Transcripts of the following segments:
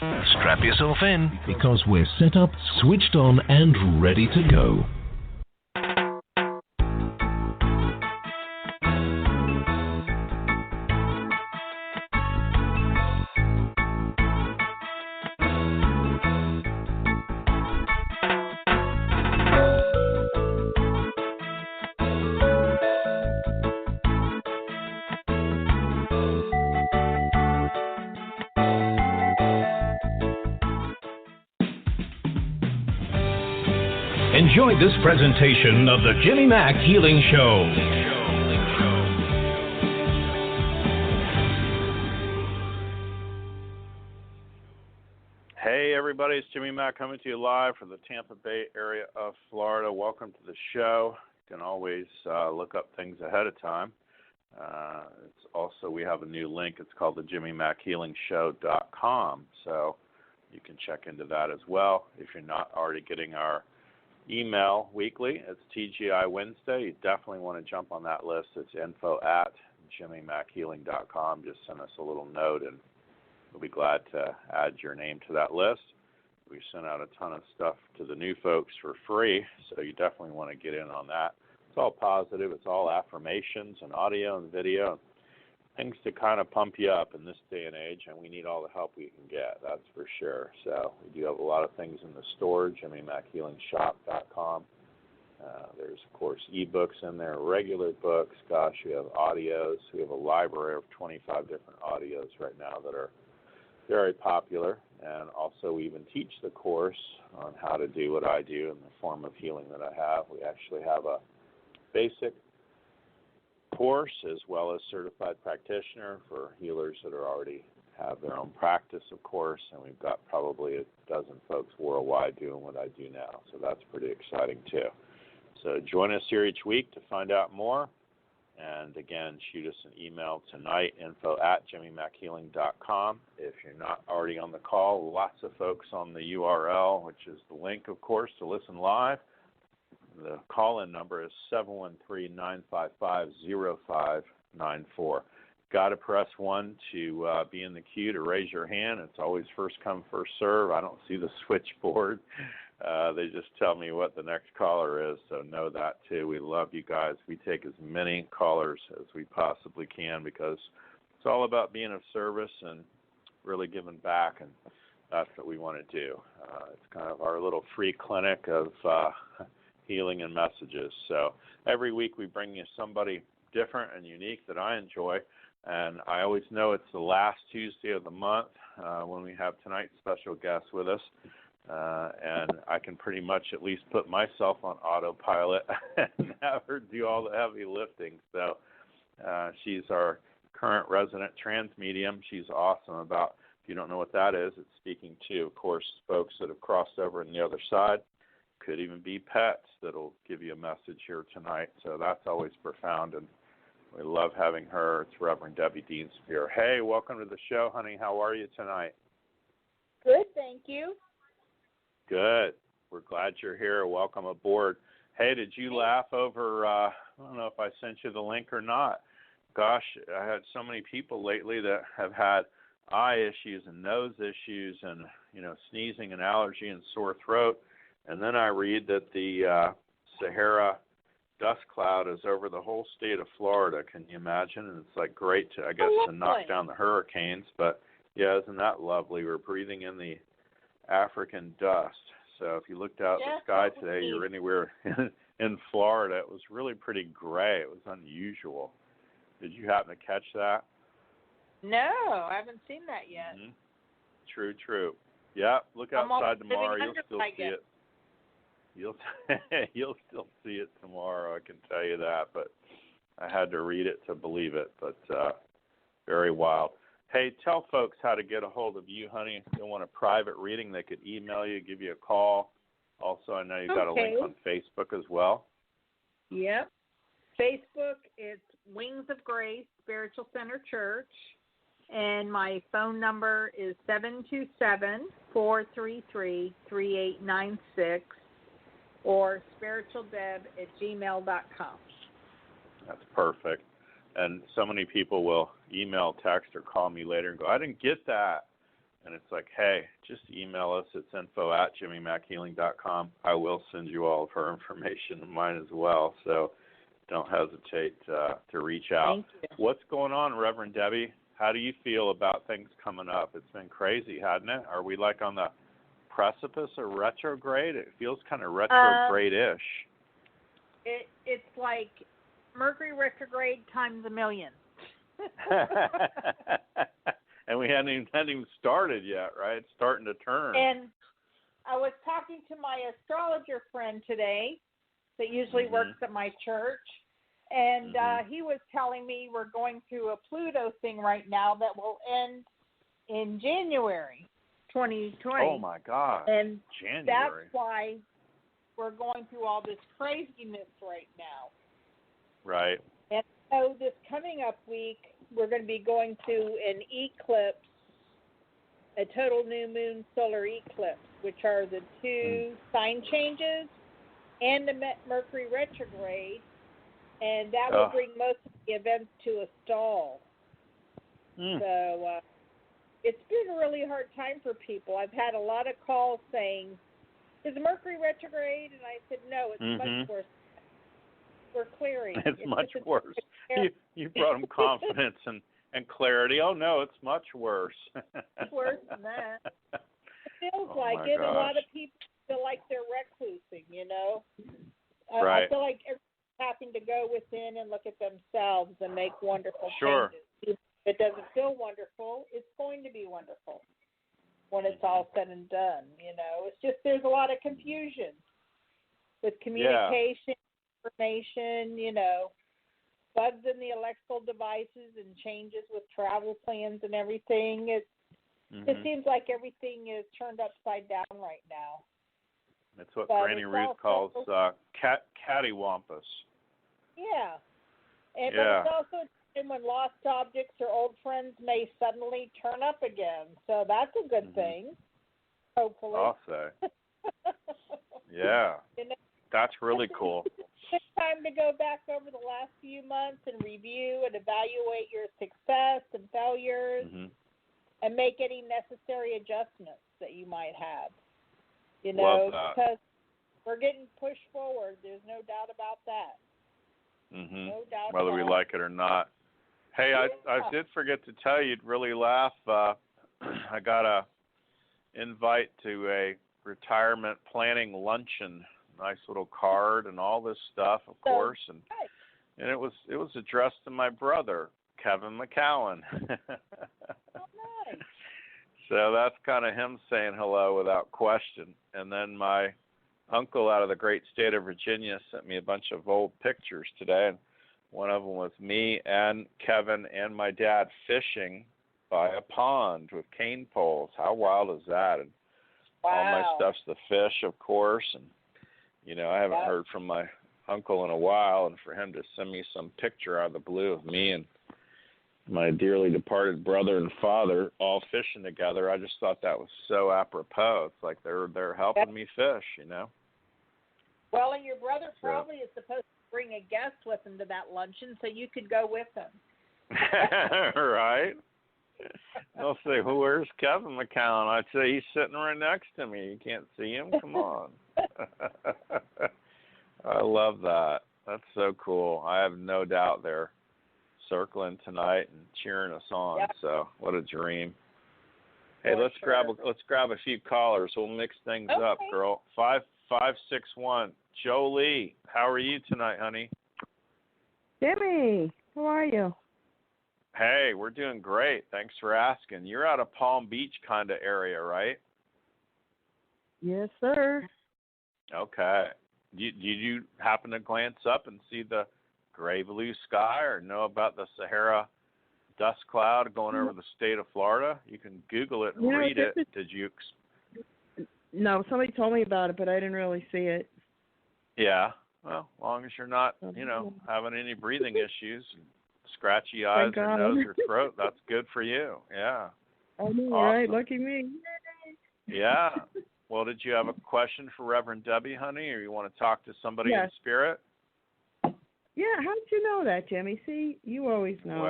Strap yourself in because we're set up, switched on, and ready to go. Enjoy this presentation of the Jimmy Mack Healing Show. Hey everybody, it's Jimmy Mack coming to you live from the Tampa Bay area of Florida. Welcome to the show. You can always look up things ahead of time. It's also, we have a new link. It's called the JimmyMackHealingShow.com. So you can check into that as well. If you're not already getting our email weekly, it's TGI Wednesday. You definitely want to jump on that list. It's info@JimmyMackHealing.com. Just send us a little note and we'll be glad to add your name to that list. We send out a ton of stuff to the new folks for free, so you definitely want to get in on that. It's all positive. It's all affirmations and audio and video, things to kind of pump you up in this day and age, and we need all the help we can get, that's for sure. So we do have a lot of things in the store, JimmyMackHealingShop.com. There's, of course, ebooks in there, regular books. Gosh, we have audios. We have a library of 25 different audios right now that are very popular. And also we even teach the course on how to do what I do in the form of healing that I have. We actually have a basic course as well as certified practitioner for healers that are already have their own practice, of course, and we've got probably a dozen folks worldwide doing what I do now, so that's pretty exciting too. So join us here each week to find out more, and again, shoot us an email tonight, info@JimmyMackHealing.com. If you're not already on the call, lots of folks on the URL, which is the link, of course, to listen live. The call-in number is 713-955-0594. Got to press 1 to be in the queue to raise your hand. It's always first come, first serve. I don't see the switchboard. They just tell me what the next caller is, so know that too. We love you guys. We take as many callers as we possibly can because it's all about being of service and really giving back, and that's what we want to do. It's kind of our little free clinic of healing and messages. So every week we bring you somebody different and unique that I enjoy, and I always know it's the last Tuesday of the month when we have tonight's special guest with us, and I can pretty much at least put myself on autopilot and have her do all the heavy lifting. So she's our current resident trans medium. She's awesome about, if you don't know what that is, it's speaking to, of course, folks that have crossed over on the other side. Could even be pets that'll give you a message here tonight. So that's always profound, and we love having her. It's Reverend Debbie Dienstbier. Hey, welcome to the show, honey. How are you tonight? Good, thank you. Good. We're glad you're here. Welcome aboard. Hey, did you laugh over, I don't know if I sent you the link or not. Gosh, I had so many people lately that have had eye issues and nose issues and, sneezing and allergy and sore throat. And then I read that the Sahara dust cloud is over the whole state of Florida. Can you imagine? And it's like great to, I guess, to knock down the hurricanes. But, yeah, isn't that lovely? We're breathing in the African dust. So if you looked out at the sky today, you're anywhere in Florida, it was really pretty gray. It was unusual. Did you happen to catch that? No, I haven't seen that yet. Mm-hmm. True. Yeah, look outside tomorrow. You'll still see it. You'll still see it tomorrow, I can tell you that, but I had to read it to believe it, but very wild. Hey, tell folks how to get a hold of you, honey. If they want a private reading, they could email you, give you a call. Also, I know you got a link on Facebook as well. Yep. Facebook, it's Wings of Grace Spiritual Center Church, and my phone number is 727-433-3896 or spiritualdeb@gmail.com. That's perfect. And so many people will email, text, or call me later and go, I didn't get that. and it's like, hey, just email us. It's info@jimmymackhealing.com. I will send you all of her information and mine as well. So don't hesitate to reach out. Thank you. What's going on, Reverend Debbie? How do you feel about things coming up? It's been crazy, hasn't it? Are we like on the precipice of retrograde? It feels kind of retrograde-ish. It's like Mercury retrograde times a million. And we hadn't even started yet, right? It's starting to turn. And I was talking to my astrologer friend today that usually works at my church, and he was telling me we're going through a Pluto thing right now that will end in January 2020. Oh, my God. And January. that's why we're going through all this craziness right now. Right. And so this coming up week, we're going to be going to an eclipse, a total new moon solar eclipse, which are the two sign changes and the Mercury retrograde, and that will bring most of the events to a stall. So it's been a really hard time for people. I've had a lot of calls saying, is Mercury retrograde? And I said, no, it's much worse. We're clearing. It's much worse. You brought them confidence and clarity. Oh, no, it's much worse. It's worse than that. It feels like it. Gosh. A lot of people feel like they're reclusing, you know? Right. I feel like everyone's having to go within and look at themselves and make wonderful Sure. changes. If it doesn't feel wonderful, it's going to be wonderful when it's all said and done, you know? It's just there's a lot of confusion with communication, information, you know, bugs in the electrical devices and changes with travel plans and everything. It seems like everything is turned upside down right now. That's what Granny Ruth calls cattywampus. Yeah. And but it's also a time when lost objects or old friends may suddenly turn up again. So that's a good thing, hopefully. I'll say. Yeah. You know, that's really cool. It's time to go back over the last few months and review and evaluate your success and failures and make any necessary adjustments that you might have. You know, because we're getting pushed forward. There's no doubt about that. No doubt whether we like it or not. Hey, I did forget to tell you, you'd really laugh. I got a invite to a retirement planning luncheon. Nice little card and all this stuff, of course, and it was addressed to my brother, Kevin McCowan. Nice. So that's kind of him saying hello without question. And then my uncle out of the great state of Virginia sent me a bunch of old pictures today, and one of them was me and Kevin and my dad fishing by a pond with cane poles. How wild is that? And all my stuff's the fish, of course, and you know, I haven't heard from my uncle in a while, and for him to send me some picture out of the blue of me and my dearly departed brother and father all fishing together, I just thought that was so apropos. It's like they're helping me fish, you know. Well, and your brother probably is supposed to bring a guest with him to that luncheon, so you could go with him. Right. They'll say, well, where's Kevin McCowan? I'd say he's sitting right next to me. You can't see him? Come on. I love that. That's so cool. I have no doubt they're circling tonight and cheering us on. Yep. So what a dream. Hey, let's grab a few callers. We'll mix things up, girl. 5561. Jolie, how are you tonight, honey? Jimmy, how are you? Hey, we're doing great. Thanks for asking. You're out of Palm Beach kind of area, right? Yes, sir. Okay. Did you happen to glance up and see the gray blue sky or know about the Sahara dust cloud going over the state of Florida? You can Google it and read it. Did you? No, somebody told me about it, but I didn't really see it. Yeah. Well, as long as you're not, having any breathing issues, scratchy eyes or nose or throat, that's good for you. Yeah. I know, right? Lucky me. Yeah. Well, did you have a question for Reverend Debbie, honey, or you want to talk to somebody in spirit? Yeah, how did you know that, Jimmy? See, you always know.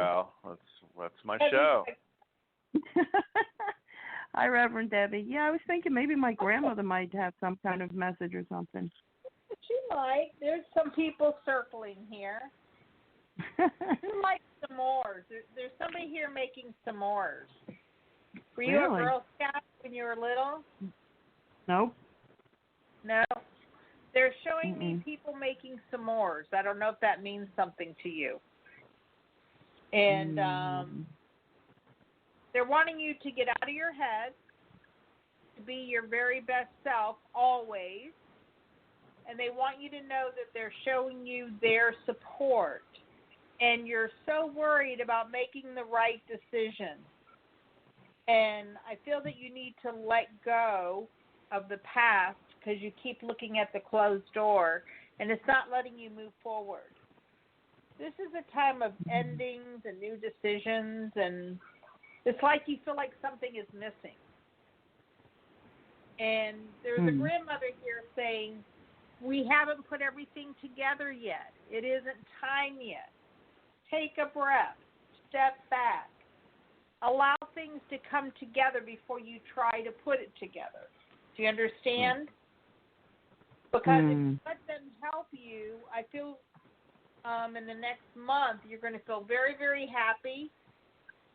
Well, that's my show. Hi, Reverend Debbie. Yeah, I was thinking maybe my grandmother might have some kind of message or something. She might. There's some people circling here. Who likes s'mores? There's somebody here making s'mores. Were you Really? a Girl Scout when you were little? Nope. No. They're showing me people making s'mores. I don't know if that means something to you. And they're wanting you to get out of your head, to be your very best self always. And they want you to know that they're showing you their support. And you're so worried about making the right decision. And I feel that you need to let go of the past because you keep looking at the closed door, and it's not letting you move forward. This is a time of endings and new decisions, and it's like you feel like something is missing. And there's a grandmother here saying, we haven't put everything together yet. It isn't time yet. Take a breath. Step back. Allow things to come together before you try to put it together. Do you understand? Because if you let them help you, I feel in the next month you're going to feel very, very happy.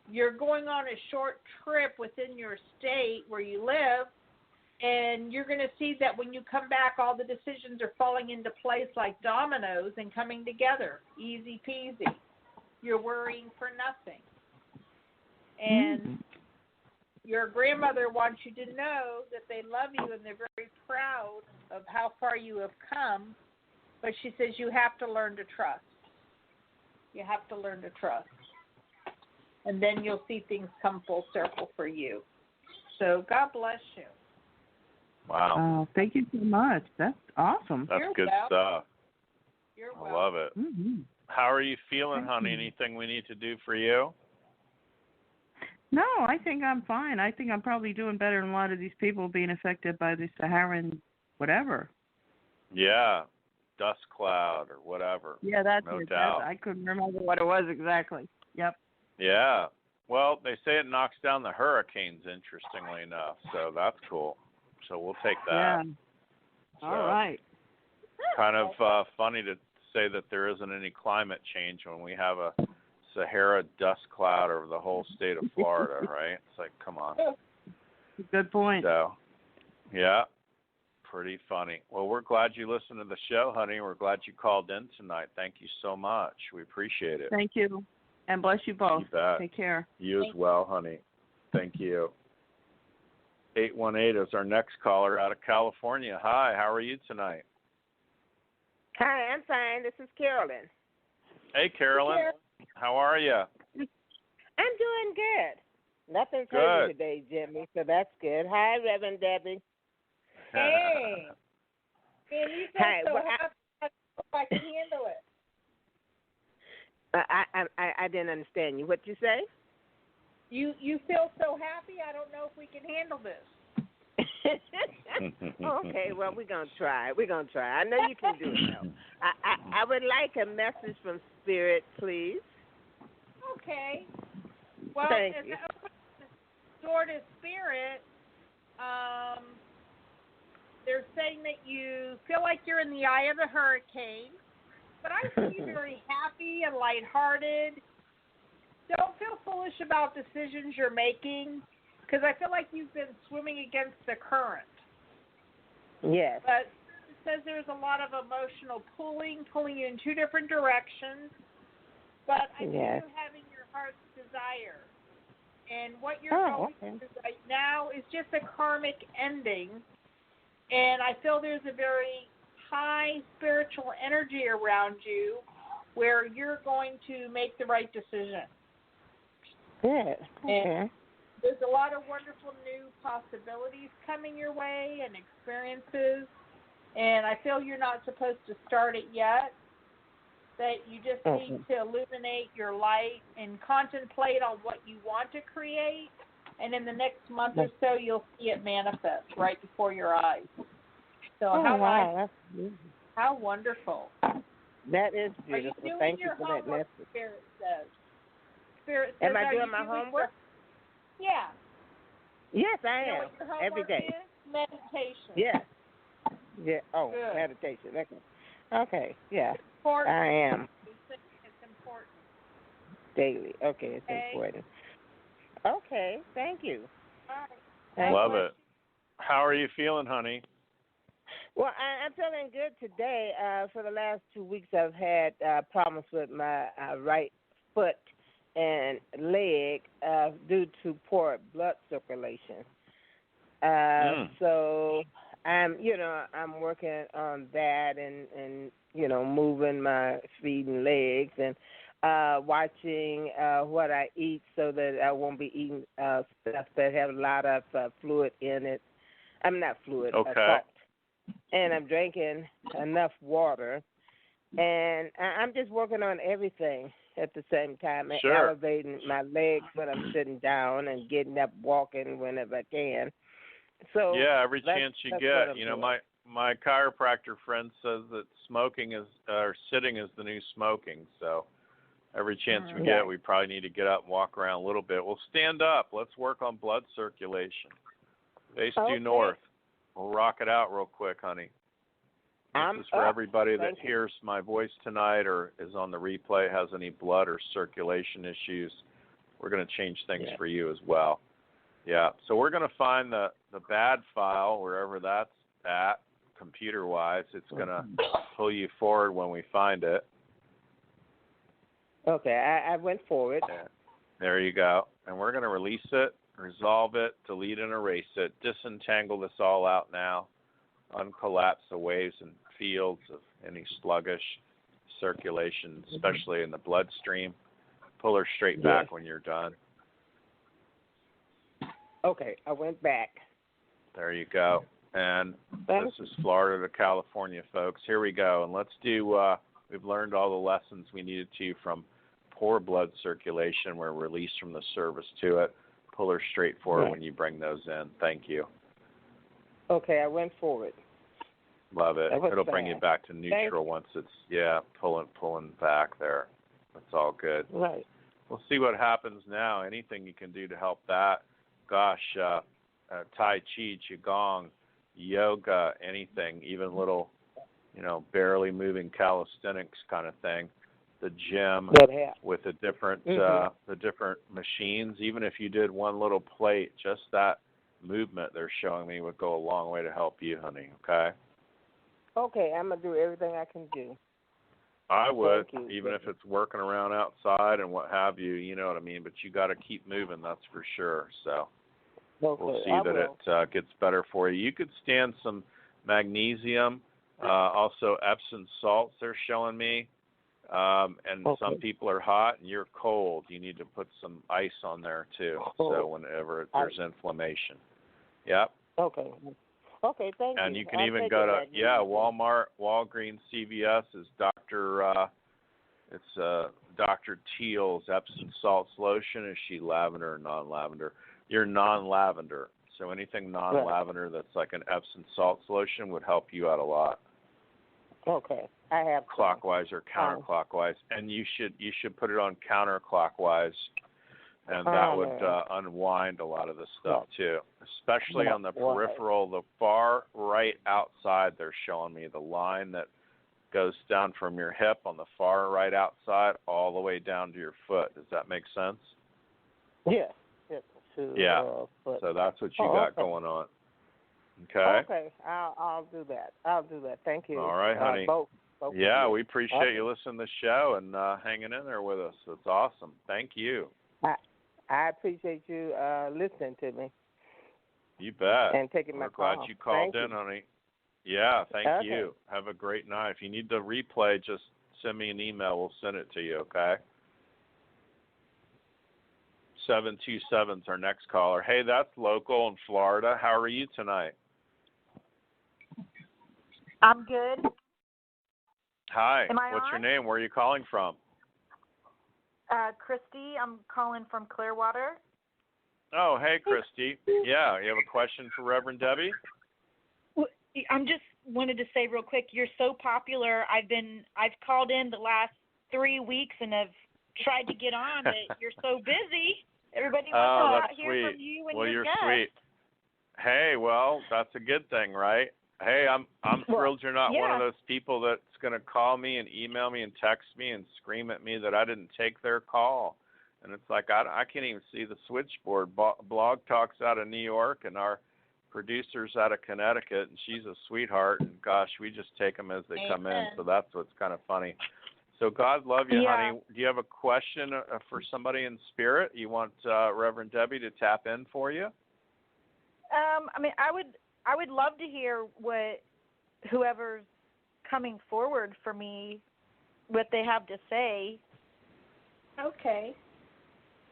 You're going on a short trip within your state where you live, and you're going to see that when you come back, all the decisions are falling into place like dominoes and coming together. Easy peasy. You're worrying for nothing. And your grandmother wants you to know that they love you and they're very proud of how far you have come. But she says you have to learn to trust. You have to learn to trust. And then you'll see things come full circle for you. So God bless you. Wow. Thank you so much. That's awesome. That's good stuff. You're I love it. How are you feeling, honey? Anything we need to do for you? No, I think I'm fine. I think I'm probably doing better than a lot of these people being affected by the Saharan whatever. Yeah, dust cloud or whatever. Yeah, that's no it. doubt. I couldn't remember what it was exactly. Yep. Yeah. Well, they say it knocks down the hurricanes, interestingly enough. So that's cool. So we'll take that. Yeah. So, all right. Kind of funny to say that there isn't any climate change when we have a Sahara dust cloud over the whole state of Florida, right? It's like, come on. Good point. So, yeah, pretty funny. Well, we're glad you listened to the show, honey. We're glad you called in tonight. Thank you so much. We appreciate it. Thank you. And bless you both. You bet. Take care. You as well, honey. Thank you. 818 is our next caller out of California. Hi, how are you tonight? Hi, I'm fine. This is Carolyn. Hey, Carolyn. How are you? I'm doing good. Nothing's Good. hurting today, Jimmy, so that's good. Hi, Reverend Debbie. Hey. Man, you feel Hi, so well, happy. I don't know if I can handle it. I didn't understand you. What'd you say? You feel so happy. I don't know if we can handle this. Okay, well, we're going to try. I know you can do it, though. I would like a message from Spirit, please. Okay. Well, Thank as you. I open the door to Spirit, they're saying that you feel like you're in the eye of the hurricane, but I see you very happy and lighthearted. Don't feel foolish about decisions you're making, because I feel like you've been swimming against the current. Yes. But it says there's a lot of emotional pulling you in two different directions. But I see you having your heart's desire. And what you're going through right now is just a karmic ending. And I feel there's a very high spiritual energy around you where you're going to make the right decision. Good. Okay. And there's a lot of wonderful new possibilities coming your way and experiences. And I feel you're not supposed to start it yet, that you just need to illuminate your light and contemplate on what you want to create. And in the next month or so, you'll see it manifest right before your eyes. So That's beautiful. how wonderful. That is beautiful. Are you doing Thank your you for that homework, message. Spirit says? Am I are doing you my homework? Yeah. Yes, I You know am. what your homework Every day. is? Meditation. Yeah. Yeah. Oh, Good. meditation. Okay. Yeah. Important. I am It's important. daily. Okay, it's Okay. important. Okay. Thank you. All right. Thank Love you. it. How are you feeling, honey? Well, I'm feeling good today. For the last 2 weeks, I've had problems with my right foot and leg due to poor blood circulation. So I'm working on that and moving my feet and legs and watching what I eat so that I won't be eating stuff that have a lot of fluid in it. I'm not fluid, Okay. salt. And I'm drinking enough water. And I'm just working on everything at the same time and Sure. elevating my legs when I'm sitting down and getting up walking whenever I can. So yeah, every that's chance you what get. I'm You know, doing. my chiropractor friend says that smoking is or sitting is the new smoking. So every chance we get, we probably need to get up and walk around a little bit. Well, stand up. Let's work on blood circulation. Face due north. We'll rock it out real quick, honey. This is for everybody that hears my voice tonight or is on the replay, has any blood or circulation issues. We're going to change things for you as well. Yeah, so we're going to find the bad file, wherever that's at, computer-wise. It's going to pull you forward when we find it. Okay, I went forward. There you go. And we're going to release it, resolve it, delete and erase it, disentangle this all out now, uncollapse the waves and fields of any sluggish circulation, especially in the bloodstream. Pull her straight back when you're done. Okay, I went back. There you go. And this is Florida to California, folks. Here we go. And let's do, we've learned all the lessons we needed to from poor blood circulation. We're released from the service to it. Pull her straight forward when you bring those in. Thank you. Okay, I went forward. Love it. It'll bring you back to neutral once it's, pulling back there. That's all good. Right. We'll see what happens now. Anything you can do to help that. Gosh, Tai Chi, Qigong, yoga, anything, even little, barely moving calisthenics kind of thing. The gym with the different machines. Even if you did one little plate, just that movement they're showing me would go a long way to help you, honey. Okay. Okay, I'm gonna do everything I can do. I would, even if it's working around outside and what have you. You know what I mean. But you got to keep moving. That's for sure. So. We'll see that it gets better for you. You could stand some magnesium, also Epsom salts they're showing me. And some people are hot and you're cold. You need to put some ice on there too. So whenever there's inflammation. Yep. Okay. Okay, thank you. And you can even go to Walmart, Walgreens, CVS is Dr. Teal's Epsom salts lotion. Is she lavender or non-lavender? You're non-lavender, so anything non-lavender that's like an Epsom salts lotion would help you out a lot. Okay, I have clockwise or counterclockwise, and you should put it on counterclockwise, and that would unwind a lot of the stuff too, especially on the peripheral, the far right outside. They're showing me the line that goes down from your hip on the far right outside all the way down to your foot. Does that make sense? Yes. So that's what you got going on. Okay. Okay, I'll do that. Thank you. All right, honey. Both we appreciate you listening to the show and hanging in there with us. It's awesome. Thank you. I appreciate you listening to me. You bet. And taking my call. We're glad you called in, honey. Yeah, thank you. Have a great night. If you need the replay, just send me an email. We'll send it to you, okay? 727's our next caller. Hey, that's local in Florida. How are you tonight? I'm good. Hi. Am I What's on? your name? Where are you calling from? Christy. I'm calling from Clearwater. Oh, hey, Christy. Yeah, you have a question for Reverend Debbie? Well, I'm just wanted to say real quick, you're so popular. I've called in the last 3 weeks and have tried to get on, but you're so busy. Everybody Oh, wants that's to hear sweet. from you and Well, your you're guest. sweet. Hey, well, that's a good thing, right? Hey, I'm thrilled you're not one of those people that's going to call me and email me and text me and scream at me that I didn't take their call. And it's like I can't even see the switchboard. Blog Talk's out of New York, and our producer's out of Connecticut, and she's a sweetheart. And gosh, we just take them as they come in. So that's what's kind of funny. So God love you, honey. Do you have a question for somebody in spirit? You want Reverend Debbie to tap in for you? I mean, I would love to hear what whoever's coming forward for me, what they have to say. Okay.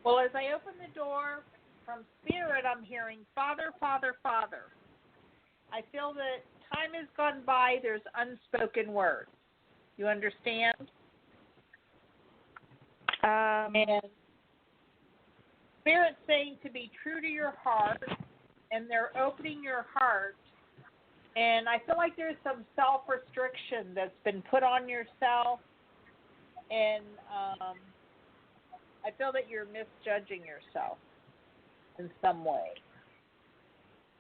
Well, as I open the door from Spirit, I'm hearing Father, Father, Father. I feel that time has gone by. There's unspoken words. You understand? And Spirit's saying to be true to your heart, and they're opening your heart. And I feel like there's some self-restriction that's been put on yourself, and I feel that you're misjudging yourself in some way.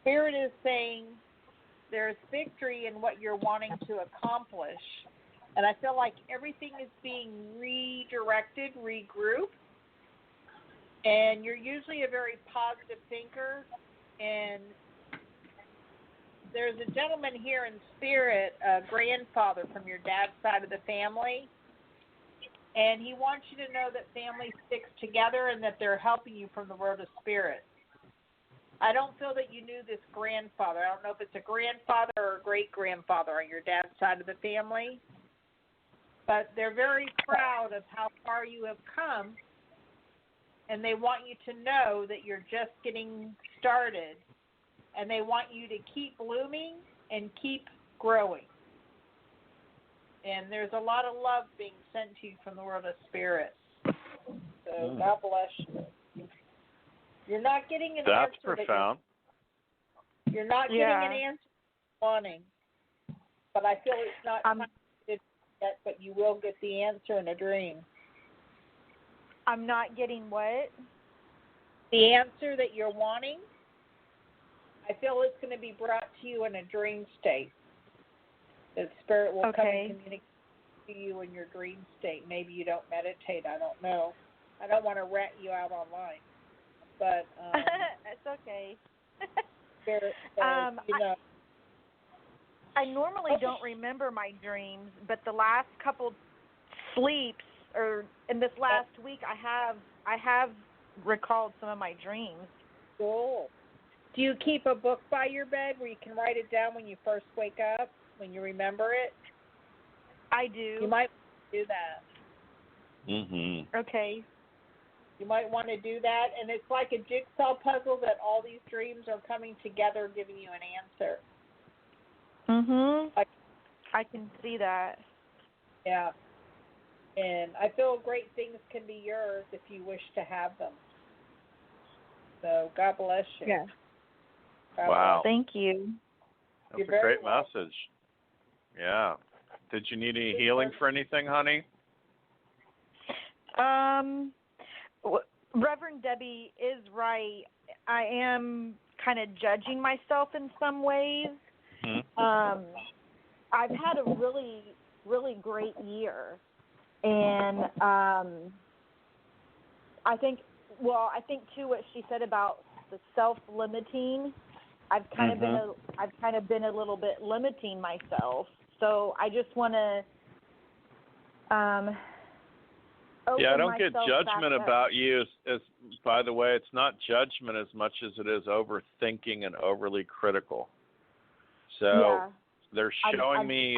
Spirit is saying there's victory in what you're wanting to accomplish, and I feel like everything is being redirected, regrouped, and you're usually a very positive thinker, and there's a gentleman here in spirit, a grandfather from your dad's side of the family, and he wants you to know that family sticks together and that they're helping you from the world of spirit. I don't feel that you knew this grandfather. I don't know if it's a grandfather or a great-grandfather on your dad's side of the family, but they're very proud of how far you have come, and they want you to know that you're just getting started, and they want you to keep blooming and keep growing. And there's a lot of love being sent to you from the world of spirit. So God bless you. You're not getting an answer. That's profound. You're not getting an answer you're wanting. But I feel it's not time yet, but you will get the answer in a dream. I'm not getting what? The answer that you're wanting, I feel it's going to be brought to you in a dream state. The spirit will come and communicate to you in your dream state. Maybe you don't meditate. I don't know. I don't want to rat you out online. But it's okay. Spirit says, you know. I normally don't remember my dreams, but the last couple sleeps, or in this last week, I have recalled some of my dreams. Cool. Do you keep a book by your bed where you can write it down when you first wake up, when you remember it? I do. You might do that. Mm-hmm. Okay. You might want to do that, and it's like a jigsaw puzzle that all these dreams are coming together, giving you an answer. I can see that. Yeah. And I feel great things can be yours if you wish to have them. So God bless you. Yeah. Wow. Thank you. That's a great message. Yeah. Did you need any healing for anything, honey? Reverend Debbie is right. I am kind of judging myself in some ways. I've had a really, really great year. And I think too what she said about the self-limiting, I've kind of been a little bit limiting myself. So I just want to I don't get judgment about you. As by the way, it's not judgment as much as it is overthinking and overly critical. So they're showing me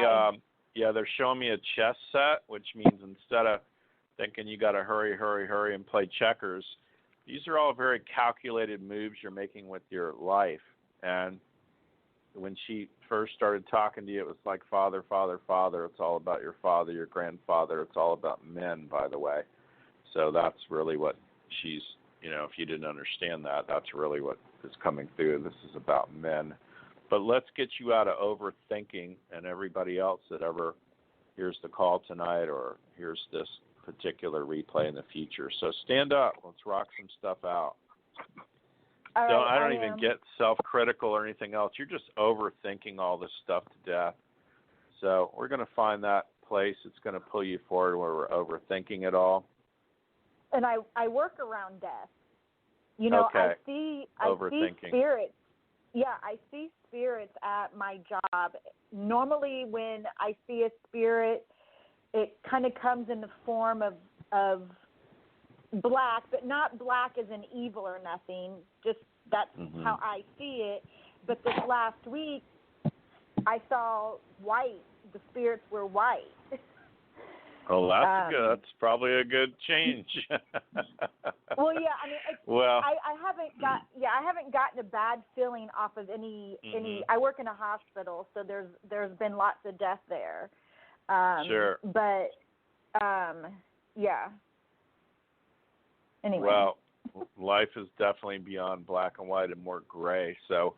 they're showing me a chess set, which means instead of thinking you got to hurry and play checkers, these are all very calculated moves you're making with your life. And when she first started talking to you, it was like father. It's all about your father, your grandfather. It's all about men, by the way. So that's really what she's, if you didn't understand that, that's really what is coming through. This is about men. But let's get you out of overthinking, and everybody else that ever hears the call tonight or hears this particular replay in the future. So stand up. Let's rock some stuff out. All right, I don't even get self-critical or anything else. You're just overthinking all this stuff to death. So we're going to find that place. It's going to pull you forward where we're overthinking it all. And I work around death. You know, okay. I see spirits. Yeah, I see spirits at my job. Normally when I see a spirit, it kind of comes in the form of black, but not black as in evil or nothing. Just that's how I see it. But this last week, I saw white. The spirits were white. Oh, that's good. That's probably a good change. Well, yeah. I mean, I haven't gotten a bad feeling off of any. I work in a hospital, so there's been lots of death there. Sure. But, yeah. Anyway. Well, life is definitely beyond black and white and more gray. So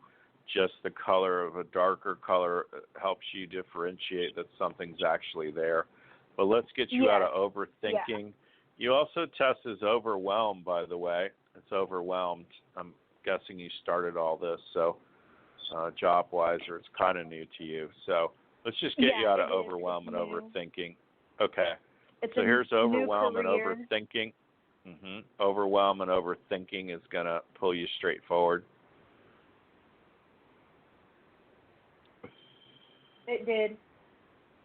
just the color of a darker color helps you differentiate that something's actually there. But let's get you out of overthinking. Yeah. You also test as overwhelmed, by the way. It's overwhelmed. I'm guessing you started all this, so job-wise, or it's kind of new to you. So let's just get you out of overwhelm and overthinking. Okay. So here's overwhelm and overthinking. Overwhelm and overthinking is going to pull you straight forward. It did.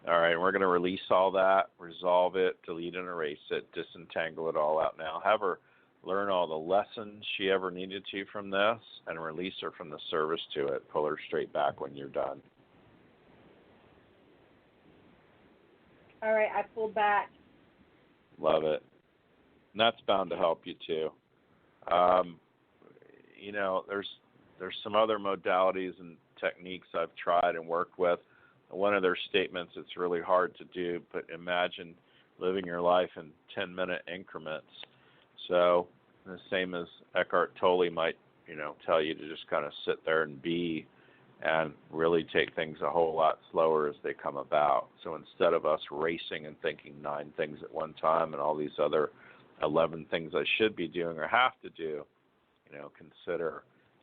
All right, we're going to release all that, resolve it, delete and erase it, disentangle it all out now. Have her learn all the lessons she ever needed to from this and release her from the service to it. Pull her straight back when you're done. All right, I pulled back. Love it. And that's bound to help you too. You know, there's some other modalities and techniques I've tried and worked with. One of their statements, it's really hard to do, but imagine living your life in 10-minute increments. So the same as Eckhart Tolle might, tell you to just kind of sit there and be and really take things a whole lot slower as they come about. So instead of us racing and thinking 9 things at one time and all these other 11 things I should be doing or have to do, consider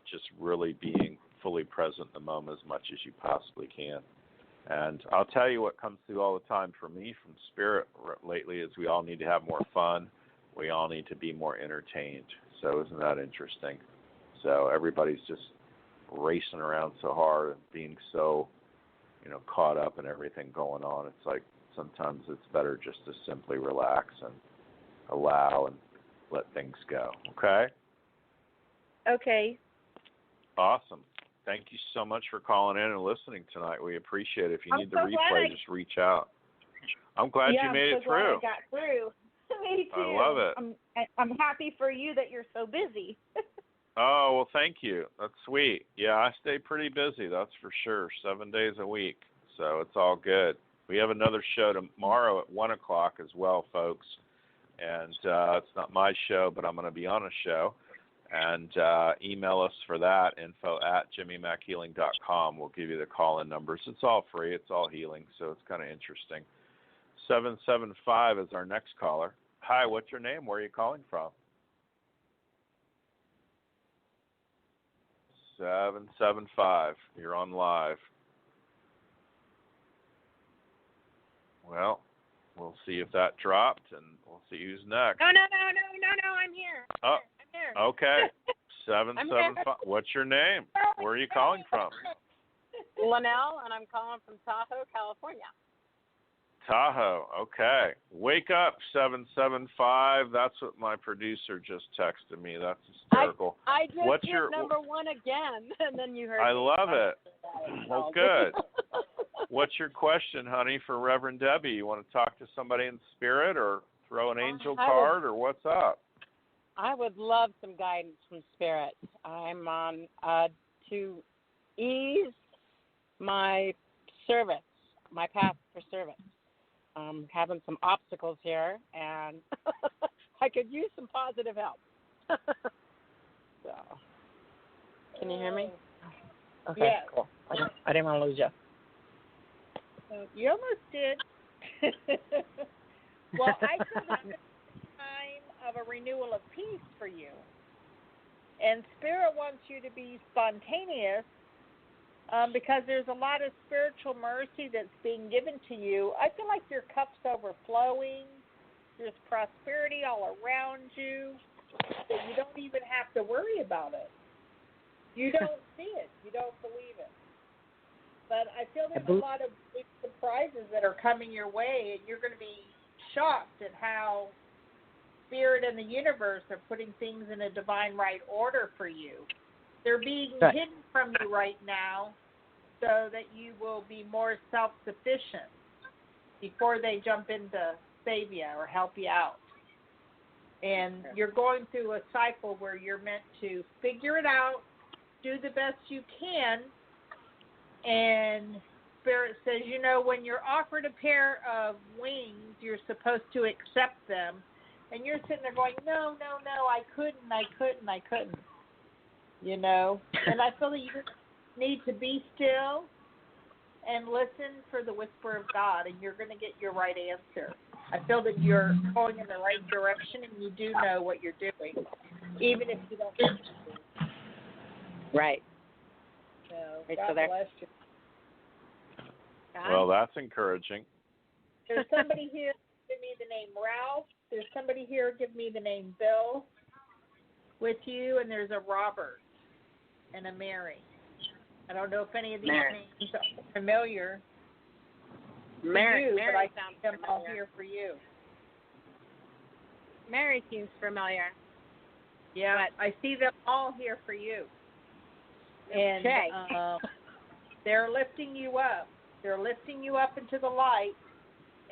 just really being fully present in the moment as much as you possibly can. And I'll tell you what comes through all the time for me from Spirit lately is we all need to have more fun. We all need to be more entertained. So isn't that interesting? So everybody's just racing around so hard and being so, caught up in everything going on. It's like sometimes it's better just to simply relax and allow and let things go. Okay? Okay. Awesome. Thank you so much for calling in and listening tonight. We appreciate it. If you need the replay, just reach out. I'm glad you made it through. I'm so glad I got through. Me too. I love it. I'm happy for you that you're so busy. Oh, well, thank you. That's sweet. Yeah, I stay pretty busy, that's for sure, 7 days a week. So it's all good. We have another show tomorrow at 1 o'clock as well, folks. And it's not my show, but I'm going to be on a show. And email us for that, info@jimmymackhealing.com. We'll give you the call-in numbers. It's all free. It's all healing, so it's kind of interesting. 775 is our next caller. Hi, what's your name? Where are you calling from? 775. You're on live. Well, we'll see if that dropped, and we'll see who's next. No, I'm here. Oh. I'm here. Okay. 775. What's your name? Where are you calling from? Linnell, and I'm calling from Tahoe, California. Tahoe. Okay. Wake up, 775. That's what my producer just texted me. That's hysterical. I just hit number 1 again, and then you heard I me. love it. Well, good. What's your question, honey, for Reverend Debbie? You want to talk to somebody in spirit or throw an angel card, or what's up? I would love some guidance from Spirit. I'm on to ease my service, my path for service. I'm having some obstacles here, and I could use some positive help. So, can you hear me? Okay, yes. Cool. I didn't want to lose you. You almost did. Well, I feel that it's a time of a renewal of peace for you. And Spirit wants you to be spontaneous because there's a lot of spiritual mercy that's being given to you. I feel like your cup's overflowing. There's prosperity all around you that you don't even have to worry about it. You don't see it. You don't believe it. But I feel there's a lot of big surprises that are coming your way, and you're going to be shocked at how Spirit and the universe are putting things in a divine right order for you. They're being hidden from you right now so that you will be more self-sufficient before they jump in to save you or help you out. And you're going through a cycle where you're meant to figure it out, do the best you can, and Spirit says, when you're offered a pair of wings, you're supposed to accept them. And you're sitting there going, no, I couldn't. And I feel that you need to be still and listen for the whisper of God, and you're going to get your right answer. I feel that you're going in the right direction, and you do know what you're doing, even if you don't think you do. Right. So, God bless you. Well, that's encouraging. There's somebody here give me the name Ralph. There's somebody here give me the name Bill with you, and there's a Robert and a Mary. I don't know if any of these names are familiar Mary, to you, Mary but I sounds see them familiar. all here for you. Mary seems familiar. Yeah, but I see them all here for you. And they're lifting you up. They're lifting you up into the light,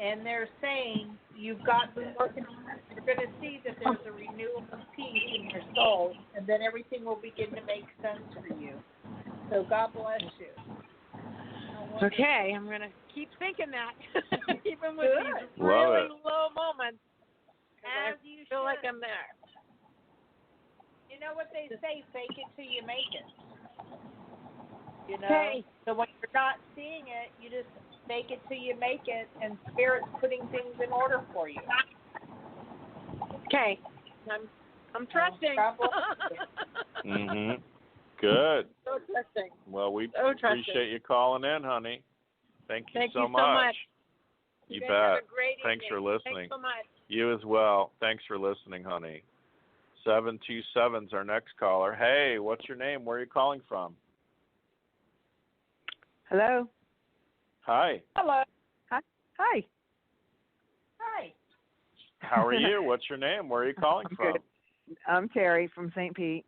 and they're saying you've got to work. You're going to see that there's a renewal of peace in your soul, and then everything will begin to make sense for you. So God bless you. Okay, I'm going to keep thinking that, even with these really low moments. As I you feel should. like I'm there. You know what they say, fake it till you make it. Okay. So when you're not seeing it, you just fake it till you make it, and Spirit's putting things in order for you. Okay. I'm trusting. Good. So trusting. Well, we appreciate you calling in, honey. Thank you so much. You guys bet. Have a great Thanks evening. for listening. Thanks so much. You as well. Thanks for listening, honey. 727's our next caller. Hey, what's your name? Where are you calling from? Hello. Hi. Hello. Hi. Hi. How are you? What's your name? Where are you calling from? Good. I'm Terry from St. Pete.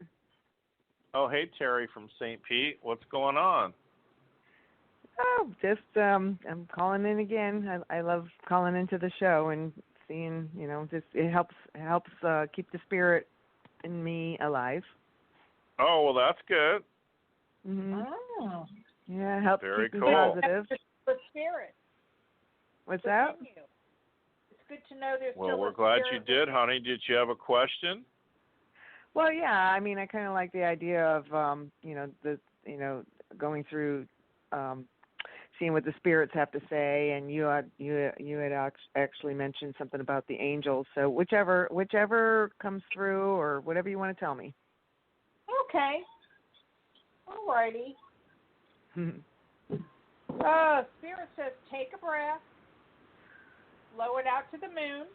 Oh, hey, Terry from St. Pete. What's going on? Oh, just I'm calling in again. I love calling into the show and seeing, just it helps keep the spirit in me alive. Oh, well, that's good. Mm-hmm. Oh. Yeah, helps Very keep cool. me positive. The Spirit. What's that? You. It's good to know there's Well, still we're a glad you spirit did, within. honey. Did you have a question? Well, yeah. I mean, I kind of like the idea of, going through, seeing what the spirits have to say, and you had actually mentioned something about the angels. So whichever comes through, or whatever you want to tell me. Okay. All righty. Spirit says take a breath, blow it out to the moon,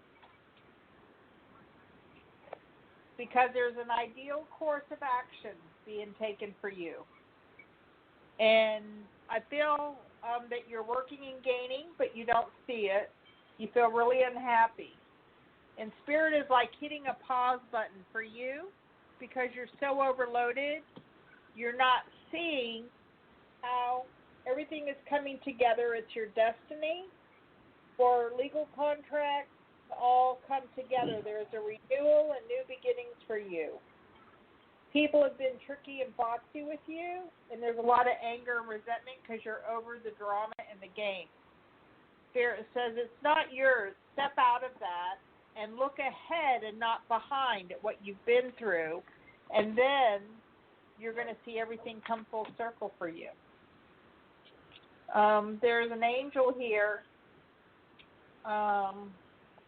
because there's an ideal course of action being taken for you. And I feel that you're working and gaining, but you don't see it. You feel really unhappy. And Spirit is like hitting a pause button for you because you're so overloaded. You're not seeing how everything is coming together. It's your destiny. For legal contracts to all come together, there is a renewal and new beginnings for you. People have been tricky and foxy with you, and there's a lot of anger and resentment because you're over the drama and the game. Spirit says it's not yours. Step out of that and look ahead and not behind at what you've been through, and then you're going to see everything come full circle for you. There's an angel here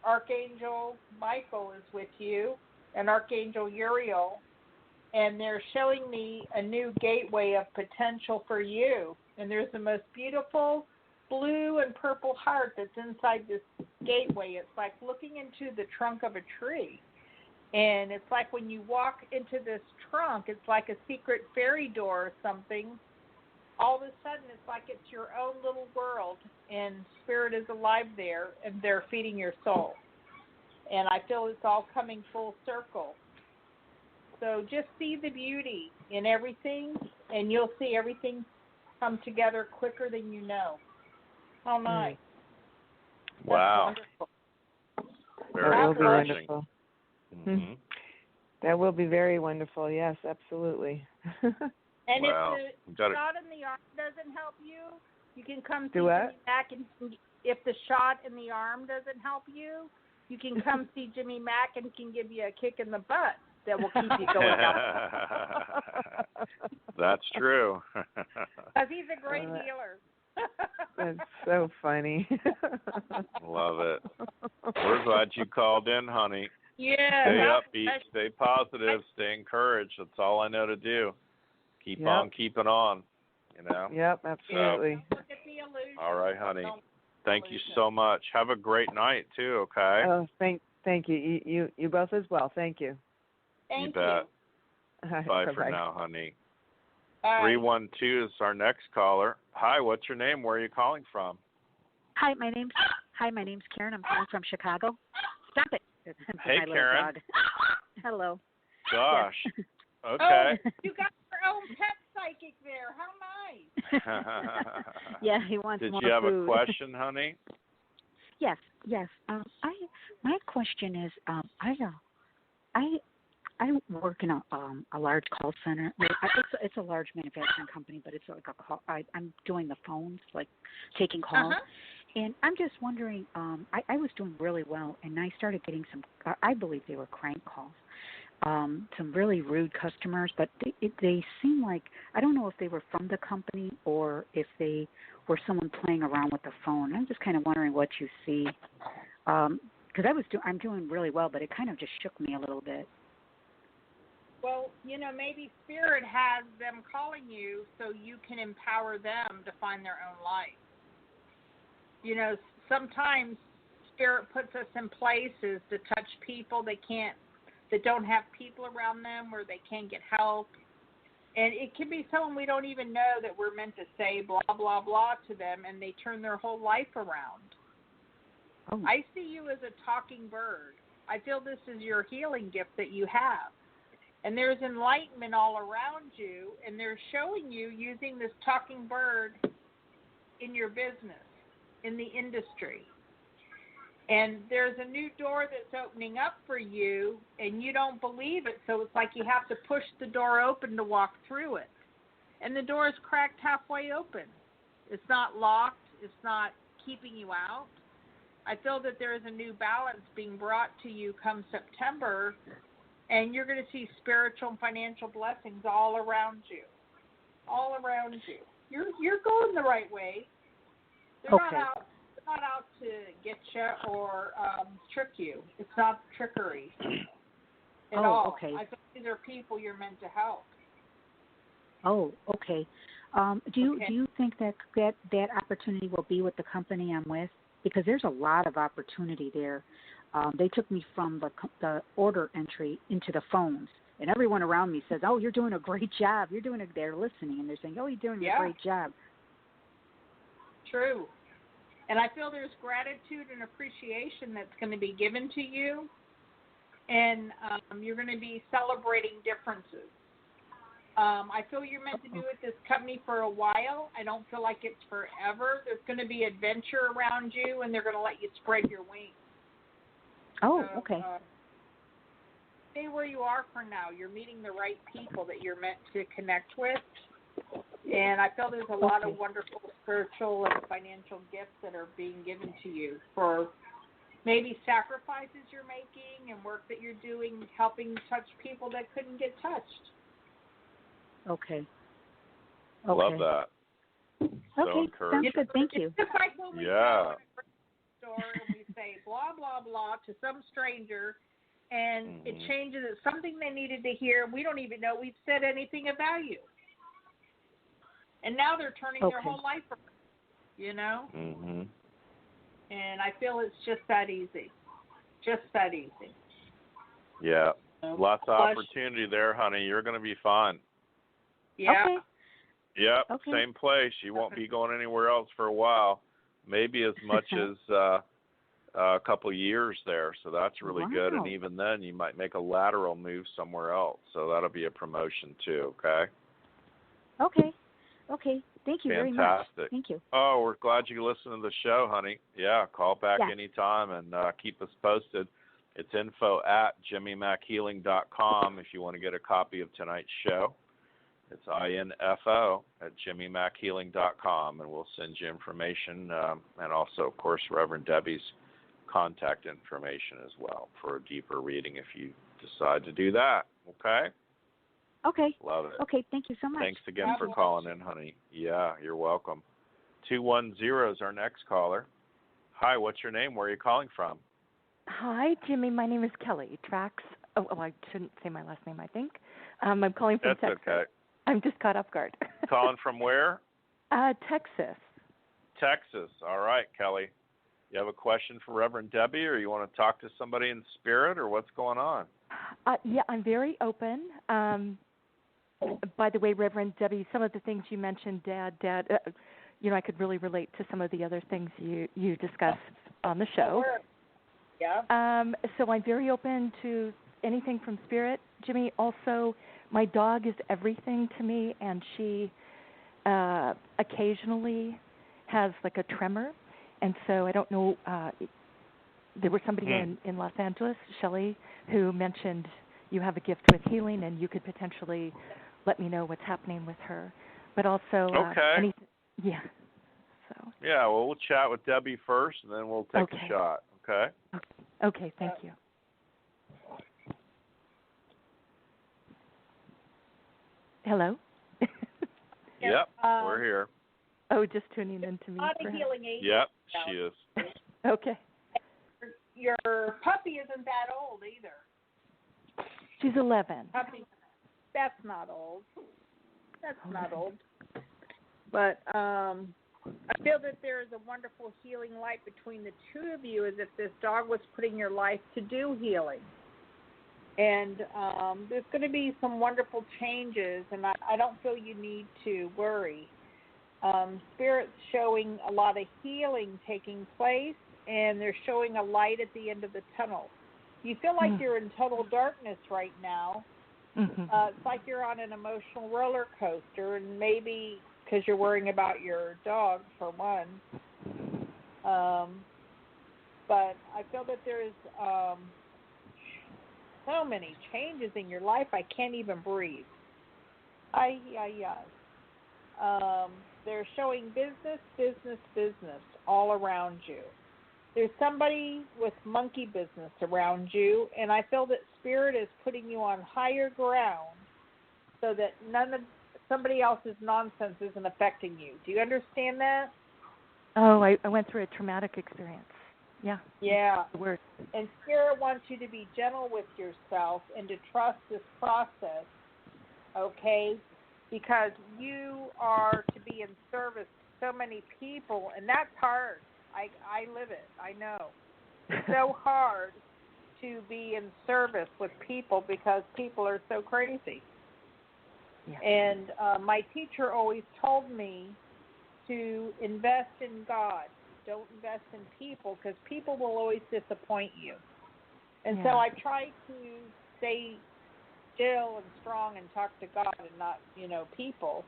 Archangel Michael is with you and Archangel Uriel, and they're showing me a new gateway of potential for you. And there's the most beautiful blue and purple heart that's inside this gateway. It's like looking into the trunk of a tree. And it's like when you walk into this trunk, it's like a secret fairy door or something. All of a sudden, it's like it's your own little world, and spirit is alive there, and they're feeding your soul. And I feel it's all coming full circle. So just see the beauty in everything, and you'll see everything come together quicker than you know. How nice. Wow. Very encouraging. Wonderful. Mm-hmm. That will be very wonderful. Yes, absolutely. And wow. if the shot in the arm doesn't help you, you can come see Do what? Jimmy Mack. And if the shot in the arm doesn't help you, you can come see Jimmy Mack and can give you a kick in the butt that will keep you going up. That's true. Because he's a great healer. That's so funny. Love it. We're glad you called in, honey. Yeah. Stay upbeat, stay positive, stay encouraged. That's all I know to do. Keep on keeping on, you know? Yep, absolutely. So, look at the illusion. All right, honey. Thank you so much. Have a great night, too, okay? Oh, thank you. You both as well. Thank you. You bet. Right, Bye bye-bye. for now, honey. Bye. 312 is our next caller. Hi, what's your name? Where are you calling from? Hi, my name's Karen. I'm calling from Chicago. Stop it. Hey, my Karen. Dog. Hello. Gosh. Yes. Okay. Oh, you got your own pet psychic there. How nice. Yeah, he wants Did more you have food. a question, honey? Yes. My question is, I work in a large call center. It's a large manufacturing company, but it's like a call. I'm doing the phones, like taking calls. And I'm just wondering, I was doing really well, and I started getting some, I believe they were crank calls, some really rude customers, but they seem like, I don't know if they were from the company or if they were someone playing around with the phone. I'm just kind of wondering what you see, because I'm doing really well, but it kind of just shook me a little bit. Well, maybe Spirit has them calling you so you can empower them to find their own life. Sometimes Spirit puts us in places to touch people that don't have people around them, or they can't get help. And it can be someone we don't even know that we're meant to say blah, blah, blah to them, and they turn their whole life around. Oh. I see you as a talking bird. I feel this is your healing gift that you have. And there's enlightenment all around you, and they're showing you using this talking bird in your business, in the industry. And there's a new door that's opening up for you, and you don't believe it, so it's like you have to push the door open to walk through it. And the door is cracked halfway open. It's not locked. It's not keeping you out. I feel that there is a new balance being brought to you come September, and you're going to see spiritual and financial blessings all around you. All around you. You're going the right way. They're not out to get you or trick you. It's not trickery at all. Okay. I think these are people you're meant to help. Oh, okay. Do you think that opportunity will be with the company I'm with? Because there's a lot of opportunity there. They took me from the order entry into the phones, and everyone around me says, "Oh, you're doing a great job. They're listening, and they're saying, "Oh, you're doing a great job." True. And I feel there's gratitude and appreciation that's going to be given to you, and you're going to be celebrating differences. I feel you're meant to be with this company for a while. I don't feel like it's forever. There's going to be adventure around you, and they're going to let you spread your wings. Oh, okay. Stay where you are for now. You're meeting the right people that you're meant to connect with. And I feel there's a lot of wonderful spiritual and financial gifts that are being given to you for maybe sacrifices you're making and work that you're doing, helping touch people that couldn't get touched. Okay. Love that. So okay, encouraging. sounds good. Thank you. It's just like when we go in a grocery store and we say blah, blah, blah to some stranger, and it changes it, something they needed to hear. We don't even know we've said anything of value. And now they're turning their whole life around, you know? Mm-hmm. And I feel it's just that easy. Just that easy. Yeah. Lots of opportunity there, honey. You're going to be fine. Yeah. Okay. Yep, Okay. same place. You won't be going anywhere else for a while, maybe as much as a couple years there. So that's really good. And even then, you might make a lateral move somewhere else. So that'll be a promotion too. Okay. Okay. Okay. Thank you very much. Fantastic. Thank you. Oh, we're glad you listened to the show, honey. Yeah, call back anytime and keep us posted. It's info@jimmymackhealing.com if you want to get a copy of tonight's show. It's info@jimmymackhealing.com, and we'll send you information and also, of course, Reverend Debbie's contact information as well for a deeper reading if you decide to do that. Okay? Okay. Love it. Okay, thank you so much. Thanks again for calling in, honey. Yeah, you're welcome. 210 is our next caller. Hi, what's your name? Where are you calling from? Hi, Jimmy. My name is Kelly. I shouldn't say my last name, I think. I'm calling from Texas. That's okay. I'm just caught off guard. Calling from where? Texas. Texas. All right, Kelly. You have a question for Reverend Debbie, or you want to talk to somebody in spirit, or what's going on? Yeah, I'm very open. By the way, Reverend Debbie, some of the things you mentioned, Dad, I could really relate to some of the other things you discussed on the show. Yeah. So I'm very open to anything from spirit. Jimmy, also, my dog is everything to me, and she occasionally has like a tremor. And so I don't know, there was somebody in Los Angeles, Shelley, who mentioned you have a gift with healing and you could potentially let me know what's happening with her. But also, yeah. So. Yeah, well, we'll chat with Debbie first, and then we'll take a shot, okay? Okay, thank you. Hello? Yep, we're here. Oh, just tuning in to me. Not a healing agent. Yep, she is. Okay. Your puppy isn't that old either. She's 11. Puppy, that's not old. That's not old. But I feel that there is a wonderful healing light between the two of you, as if this dog was putting your life to do healing. And there's going to be some wonderful changes, and I don't feel you need to worry. Spirit's showing a lot of healing taking place, and they're showing a light at the end of the tunnel. You feel like you're in total darkness right now. It's like you're on an emotional roller coaster, and maybe because you're worrying about your dog, for one. But I feel that there's so many changes in your life, I can't even breathe. They're showing business all around you. There's somebody with monkey business around you, and I feel that Spirit is putting you on higher ground so that somebody else's nonsense isn't affecting you. Do you understand that? Oh, I went through a traumatic experience. Yeah. Yeah. The word. And Spirit wants you to be gentle with yourself and to trust this process, okay? Because you are to be in service to so many people, and that's hard. I live it. I know. It's so hard to be in service with people because people are so crazy. Yeah. And my teacher always told me to invest in God. Don't invest in people because people will always disappoint you. And so I try to stay still and strong and talk to God and not, people,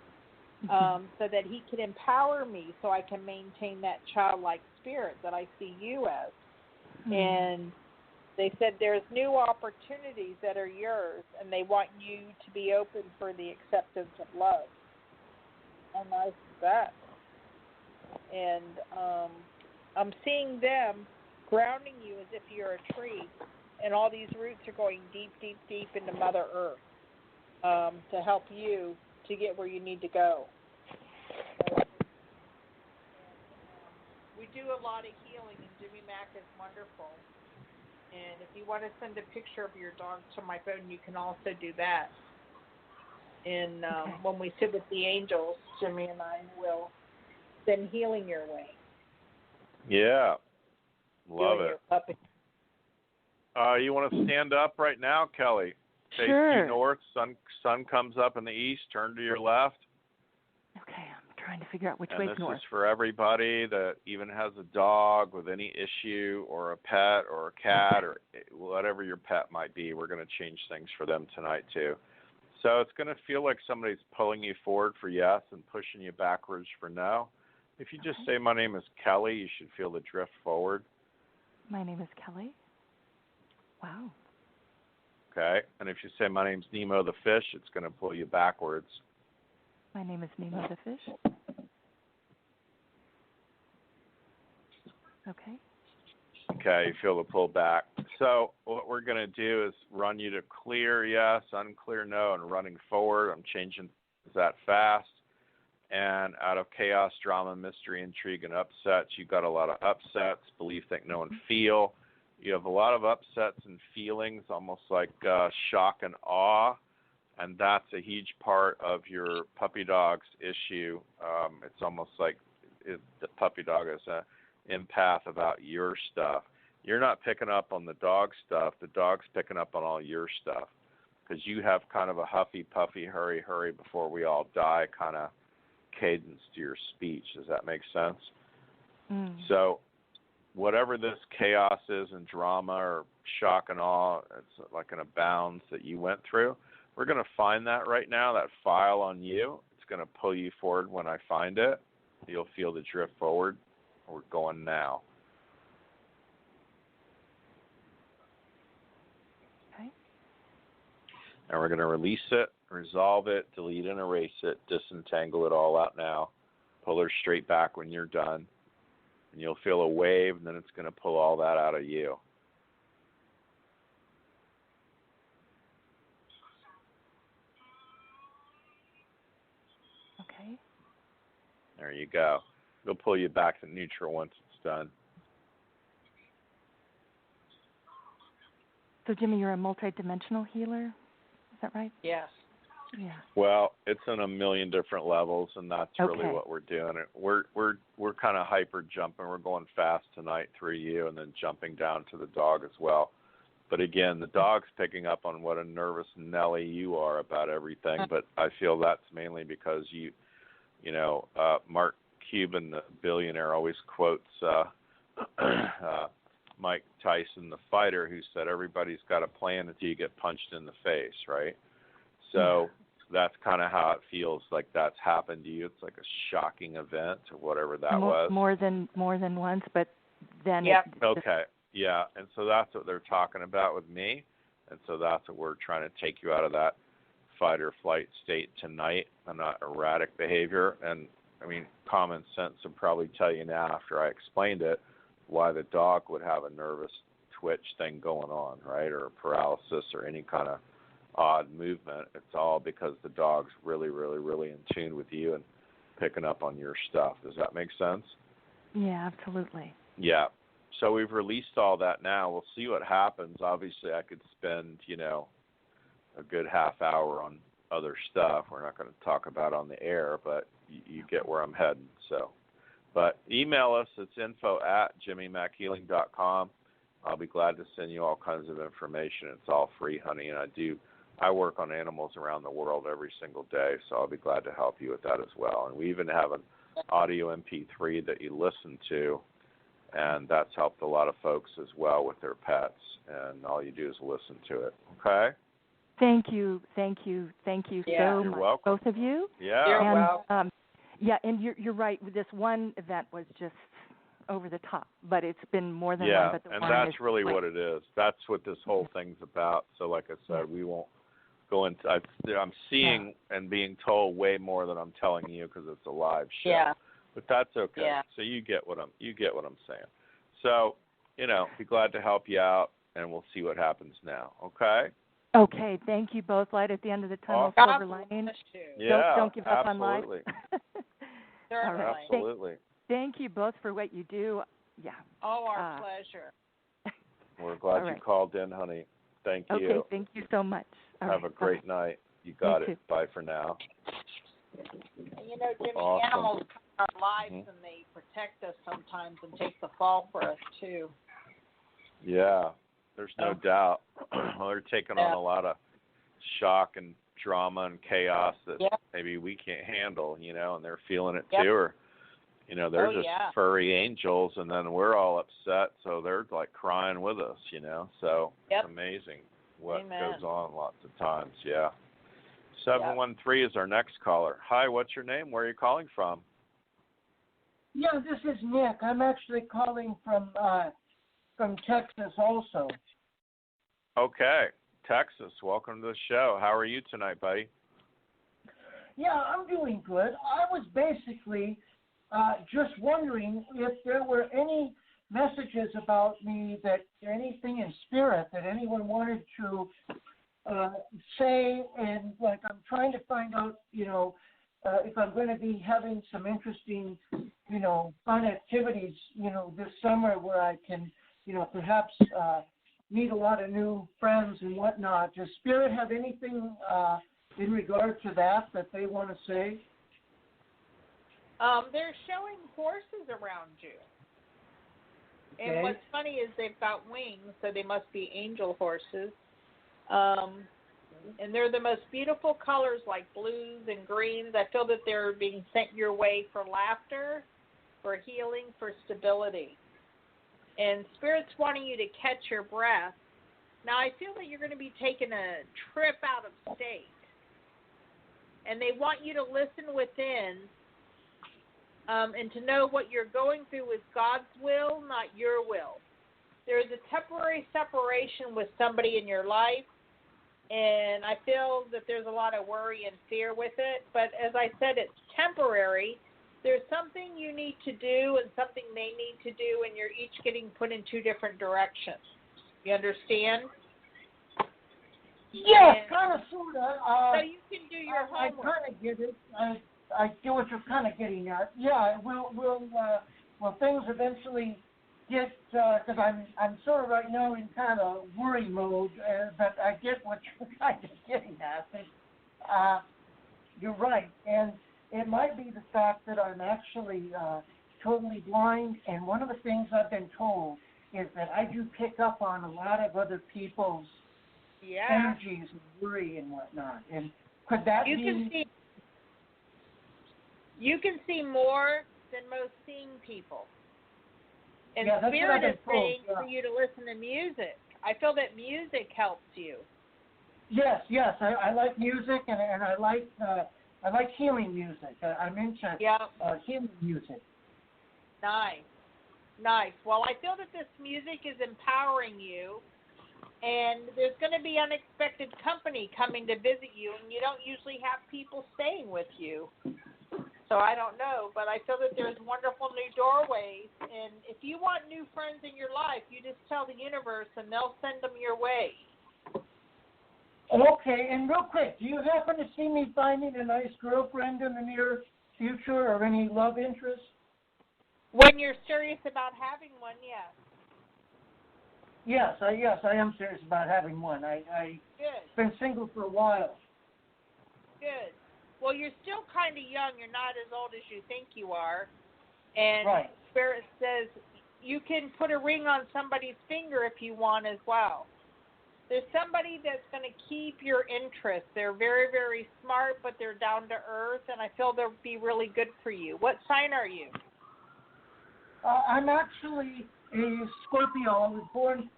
so that He can empower me so I can maintain that childlike spirit that I see you as. And they said there's new opportunities that are yours, and they want you to be open for the acceptance of love. How nice is that? And I'm seeing them grounding you as if you're a tree, and all these roots are going deep, deep, deep into Mother Earth to help you to get where you need to go. We do a lot of healing, and Jimmy Mack is wonderful. And if you want to send a picture of your dog to my phone, you can also do that. And when we sit with the angels, Jimmy and I will send healing your way. Yeah. Love Healing it. your puppy. You want to stand up right now, Kelly? Face Sure. due north. Sun comes up in the east. Turn to your left. Okay, I'm trying to figure out which And way's this north. is for everybody that even has a dog with any issue or a pet or a cat or whatever your pet might be. We're going to change things for them tonight too. So it's going to feel like somebody's pulling you forward for yes and pushing you backwards for no. If you just say, my name is Kelly, you should feel the drift forward. My name is Kelly. Wow. Okay. And if you say, my name's Nemo the fish, it's going to pull you backwards. My name is Nemo the fish. Okay. Okay, you feel the pull back. So what we're going to do is run you to clear yes, unclear no, and running forward. I'm changing that fast. And out of chaos, drama, mystery, intrigue, and upsets, you've got a lot of upsets, believe, think, know, and feel. You have a lot of upsets and feelings, almost like shock and awe. And that's a huge part of your puppy dog's issue. It's almost like the puppy dog is an empath about your stuff. You're not picking up on the dog stuff. The dog's picking up on all your stuff because you have kind of a huffy, puffy, hurry, hurry before we all die kind of cadence to your speech. Does that make sense? So whatever this chaos is and drama or shock and awe, it's like in a bounds that you went through, we're going to find that right now, that file on you. It's going to pull you forward when I find it. You'll feel the drift forward. We're going now. Okay. And we're going to release it, resolve it, delete and erase it, disentangle it all out now. Pull her straight back when you're done. And you'll feel a wave, and then it's going to pull all that out of you. Okay. There you go. It'll pull you back to neutral once it's done. So, Jimmy, you're a multidimensional healer? Is that right? Yes. Yeah. Well, it's on a million different levels, and that's really Okay. what we're doing. We're kind of hyper jumping. We're going fast tonight through you, and then jumping down to the dog as well. But again, the dog's picking up on what a nervous Nelly you are about everything. But I feel that's mainly because Mark Cuban, the billionaire, always quotes Mike Tyson, the fighter, who said everybody's got a plan until you get punched in the face, right? So that's kind of how it feels like that's happened to you. It's like a shocking event or whatever that was. More than once, but then. Yep. Okay. Yeah, and so that's what they're talking about with me, and so that's what we're trying to take you out of that fight or flight state tonight, and not erratic behavior. And I mean, common sense would probably tell you now after I explained it why the dog would have a nervous twitch thing going on, right, or paralysis or any kind of odd movement. It's all because the dog's really, really, really in tune with you and picking up on your stuff. Does that make sense? Yeah, absolutely. Yeah. So we've released all that now. We'll see what happens. Obviously, I could spend, a good half hour on other stuff we're not going to talk about on the air, but you get where I'm heading. So, but email us. It's info@jimmymackhealing.com. I'll be glad to send you all kinds of information. It's all free, honey, and I work on animals around the world every single day, so I'll be glad to help you with that as well. And we even have an audio MP3 that you listen to, and that's helped a lot of folks as well with their pets. And all you do is listen to it. Okay? Thank you so You're much, welcome. both of you. Yeah. You're welcome. And you're right. This one event was just over the top, but it's been more than one. But the and one that's is really what it is. That's what this whole thing's about. So, like I said, we won't go into. I'm seeing and being told way more than I'm telling you because it's a live show. Yeah. But that's okay. Yeah. So you get what I'm saying. So, be glad to help you out, and we'll see what happens now. Okay. Okay. Thank you both. Light at the end of the tunnel. Awesome. Silver lining. Yeah. Don't give up on life. Absolutely. All right. Absolutely. thank you both for what you do. Yeah. Oh, our pleasure. We're glad you called in, honey. Thank you. Okay, thank you so much. Have a great night. You got it. Bye for now. You know, Jimmy, Awesome. animals come in our lives and they protect us sometimes and take the fall for us, too. Yeah, there's no doubt. They're taking on a lot of shock and drama and chaos that maybe we can't handle, you know, and they're feeling it too. Or, you know, they're just furry angels, and then we're all upset, so they're like crying with us, you know. So it's amazing what goes on lots of times. Yeah. 713 is our next caller. Hi, what's your name? Where are you calling from? Yeah, this is Nick. I'm actually calling from Texas also. Okay, Texas. Welcome to the show. How are you tonight, buddy? Yeah, I'm doing good. I was basically just wondering if there were any messages about me, that anything in spirit that anyone wanted to say, and like I'm trying to find out, you know, if I'm going to be having some interesting, you know, fun activities, you know, this summer where I can, you know, perhaps meet a lot of new friends and whatnot. Does Spirit have anything in regard to that they want to say? They're showing horses around you. Okay. And what's funny is they've got wings, so they must be angel horses. And they're the most beautiful colors, like blues and greens. I feel that they're being sent your way for laughter, for healing, for stability. And Spirit's wanting you to catch your breath. Now, I feel that you're going to be taking a trip out of state. And they want you to listen within and to know what you're going through is God's will, not your will. There is a temporary separation with somebody in your life, and I feel that there's a lot of worry and fear with it. But as I said, it's temporary. There's something you need to do and something they need to do, and you're each getting put in two different directions. You understand? Yeah, kind of, sort of. So you can do your homework. I kind of get it. I get what you're kind of getting at. Yeah, will things eventually get, because I'm sort of right now in kind of worry mode, but I get what you're kind of getting at. You're right, and it might be the fact that I'm actually totally blind, and one of the things I've been told is that I do pick up on a lot of other people's energies and worry and whatnot. And could that be... You can see more than most seeing people. And that's Spirit is saying told, for you to listen to music. I feel that music helps you. Yes. I like music, and I like healing music. I'm into healing music. Nice. Well, I feel that this music is empowering you, and there's going to be unexpected company coming to visit you, and you don't usually have people staying with you. So I don't know, but I feel that there's wonderful new doorways, and if you want new friends in your life, you just tell the universe, and they'll send them your way. Okay, and real quick, do you happen to see me finding a nice girlfriend in the near future, or any love interest? When you're serious about having one, yes. Yes, I am serious about having one. I've been single for a while. Good. Well, you're still kind of young. You're not as old as you think you are. And Spirit says you can put a ring on somebody's finger if you want as well. There's somebody that's going to keep your interest. They're very, very smart, but they're down to earth, and I feel they'll be really good for you. What sign are you? I'm actually a Scorpio.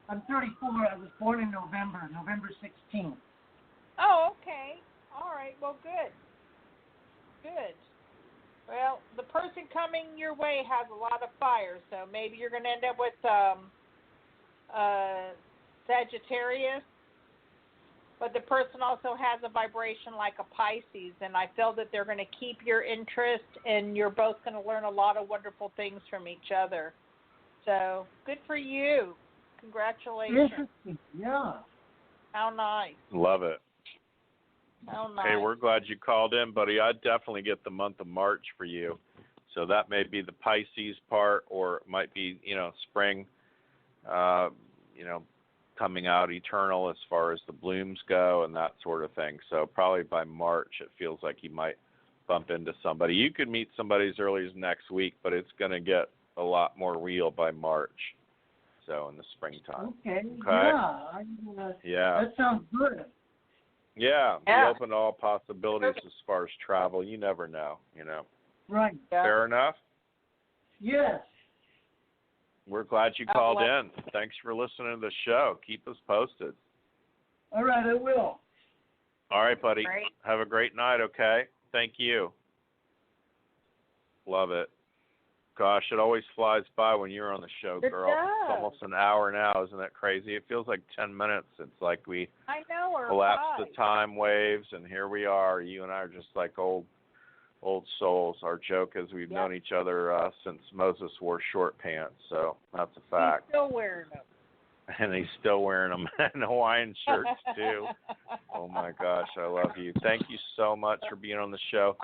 I'm 34. I was born in November 16th. Oh, okay. All right. Well, good. Well, the person coming your way has a lot of fire, so maybe you're going to end up with Sagittarius, but the person also has a vibration like a Pisces, and I feel that they're going to keep your interest, and you're both going to learn a lot of wonderful things from each other. So, good for you. Congratulations. Interesting. Yeah. How nice. Love it. Oh, nice. Hey, we're glad you called in, buddy. I'd definitely get the month of March for you. So that may be the Pisces part, or it might be, spring, coming out eternal as far as the blooms go and that sort of thing. So probably by March, it feels like you might bump into somebody. You could meet somebody as early as next week, but it's going to get a lot more real by March. So in the springtime. Okay. Yeah. That sounds good. Yeah. Be open to all possibilities as far as travel. You never know, Right. Fair enough? Yes. We're glad you called in. Thanks for listening to the show. Keep us posted. All right, I will. All right, buddy. Great. Have a great night, okay? Thank you. Love it. Gosh, it always flies by when you're on the show, girl. It's almost an hour now. Isn't that crazy? It feels like 10 minutes. It's like we collapsed the time waves, and here we are. You and I are just like old souls. Our joke is we've known each other since Moses wore short pants, so that's a fact. He's still wearing them. And he's still wearing them, and Hawaiian shirts too. Oh my gosh, I love you. Thank you so much for being on the show.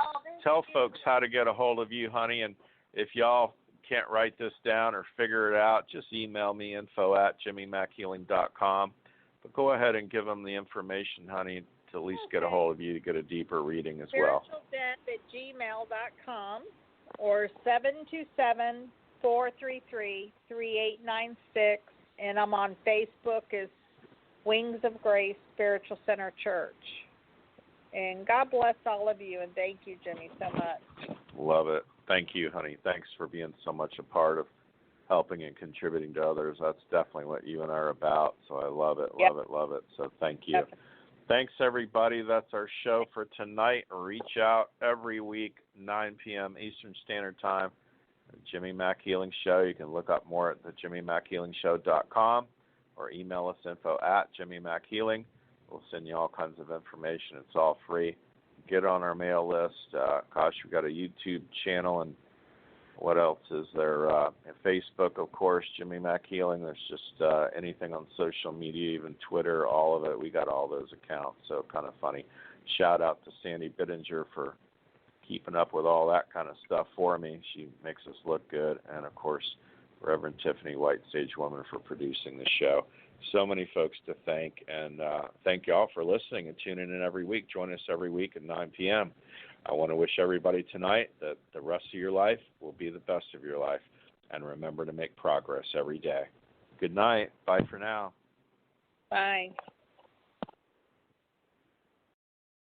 Tell folks how to get a hold of you, honey, and if y'all can't write this down or figure it out, just email me, info@jimmymackhealing.com. But go ahead and give them the information, honey, to at least get a hold of you to get a deeper reading as well. spiritualdeath@gmail.com or 727-433-3896. And I'm on Facebook as Wings of Grace Spiritual Center Church. And God bless all of you, and thank you, Jimmy, so much. Love it. Thank you, honey. Thanks for being so much a part of helping and contributing to others. That's definitely what you and I are about, so I love it, love it. So thank you. Thanks, everybody. That's our show for tonight. Reach out every week, 9 p.m. Eastern Standard Time. Jimmy Mack Healing Show. You can look up more at the jimmymackhealingshow.com or email us info@jimmymackhealing. We'll send you all kinds of information. It's all free. Get on our mail list. We've got a YouTube channel, and what else is there? Facebook, of course, Jimmy Mack Healing. There's just anything on social media, even Twitter, all of it. We got all those accounts, so kind of funny. Shout out to Sandy Bittinger for keeping up with all that kind of stuff for me. She makes us look good. And, of course, Reverend Tiffany White, Sage Woman, for producing the show. So many folks to thank, and thank you all for listening and tuning in every week. Join us every week at 9 p.m. I want to wish everybody tonight that the rest of your life will be the best of your life, and remember to make progress every day. Good night. Bye for now. Bye.